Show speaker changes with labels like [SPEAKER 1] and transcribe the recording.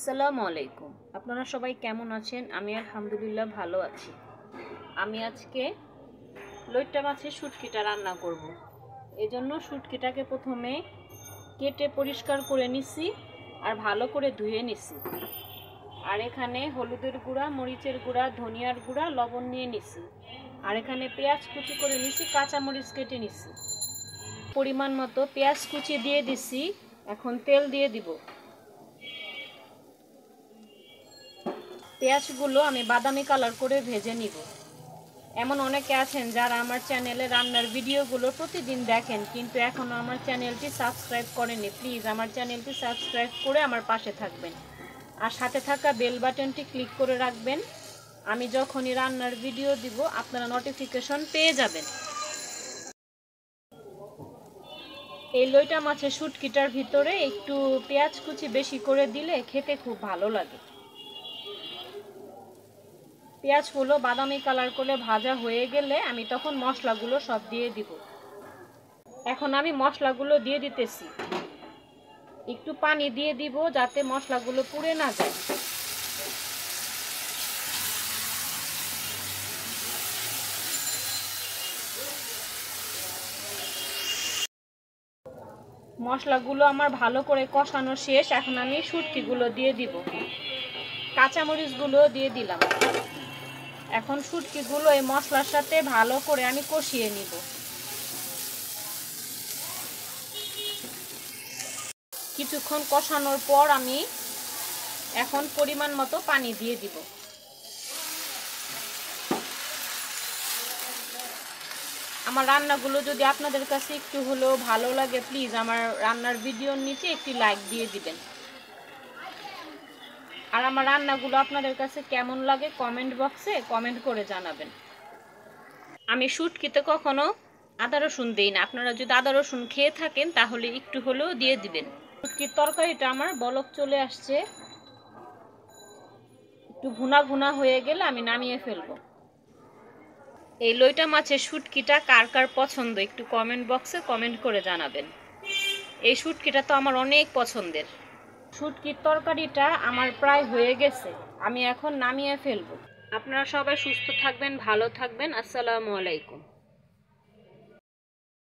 [SPEAKER 1] আসসালামু আলাইকুম। আপনারা সবাই কেমন আছেন? আমি আলহামদুলিল্লাহ ভালো আছি। আমি আজকে লইট্টা মাছের শুটকিটা রান্না করব। এজন্য শুটকিটাকে প্রথমে কেটে পরিষ্কার করে নিছি আর ভালো করে ধুয়ে নিছি। আর এখানে হলুদের গুঁড়া, মরিচের গুঁড়া, ধনিয়ার গুঁড়া, লবণ নিয়ে নিছি। আর এখানে পেঁয়াজ কুচি করে নিছি, কাঁচামরিচ কেটে নিছি। পরিমাণ মতো পেঁয়াজ কুচি দিয়ে দিছি। এখন তেল দিয়ে দিব। পেঁয়াজগুলো আমি বাদামি কালার করে ভেজে নিব। এমন অনেকে আছেন যারা আমার চ্যানেলে রান্নার ভিডিওগুলো প্রতিদিন দেখেন, কিন্তু এখনও আমার চ্যানেলটি সাবস্ক্রাইব করেননি। প্লিজ আমার চ্যানেলটি সাবস্ক্রাইব করে আমার পাশে থাকবেন আর সাথে থাকা বেল বাটনটি ক্লিক করে রাখবেন। আমি যখনই রান্নার ভিডিও দিব আপনারা নোটিফিকেশন পেয়ে যাবেন। এই লইটা মাছের শুটকিটার ভিতরে একটু পেঁয়াজ কুচি বেশি করে দিলে খেতে খুব ভালো লাগে। পেঁয়াজগুলো বাদামি কালার করে ভাজা হয়ে গেলে আমি তখন মশলাগুলো সব দিয়ে দিব। এখন আমি মশলাগুলো দিয়ে দিতেছি। একটু পানি দিয়ে দিব যাতে মশলাগুলো পুড়ে না যায়। মশলাগুলো আমার ভালো করে কষানো শেষ। এখন আমি শুটকিগুলো দিয়ে দিব। কাঁচামরিচগুলো দিয়ে দিলাম। এখন শুটকিগুলো এই মশলার সাথে ভালো করে আমি কষিয়ে নিব। কিছুক্ষণ কষানোর পর আমি এখন পরিমাণ মতো পানি দিয়ে দিব। আমার রান্নাগুলো যদি আপনাদের কাছে একটু হলেও ভালো লাগে, প্লিজ আমার রান্নার ভিডিওর নিচে একটি লাইক দিয়ে দিবেন। আর আমার রান্নাগুলো আপনাদের কাছে কেমন লাগে কমেন্ট বক্সে কমেন্ট করে জানাবেন। আমি শুটকিতে কখনো আদা রসুন দিই না। আপনারা যদি আদা রসুন খেয়ে থাকেন তাহলে একটু হলেও দিয়ে দিবেন। শুটকির তরকারিটা আমার বলক চলে আসছে। একটু ভুনা ভুনা হয়ে গেলে আমি নামিয়ে ফেলবো। এই লইটা মাছের শুটকিটা কার কার পছন্দ একটু কমেন্ট বক্সে কমেন্ট করে জানাবেন। এই শুটকিটা তো আমার অনেক পছন্দের। শুটকির তরকারিটা আমার প্রায় হয়ে গেছে। আমি এখন নামিয়ে ফেলবো। আপনারা সবাই সুস্থ থাকবেন, ভালো থাকবেন। আসসালামু আলাইকুম।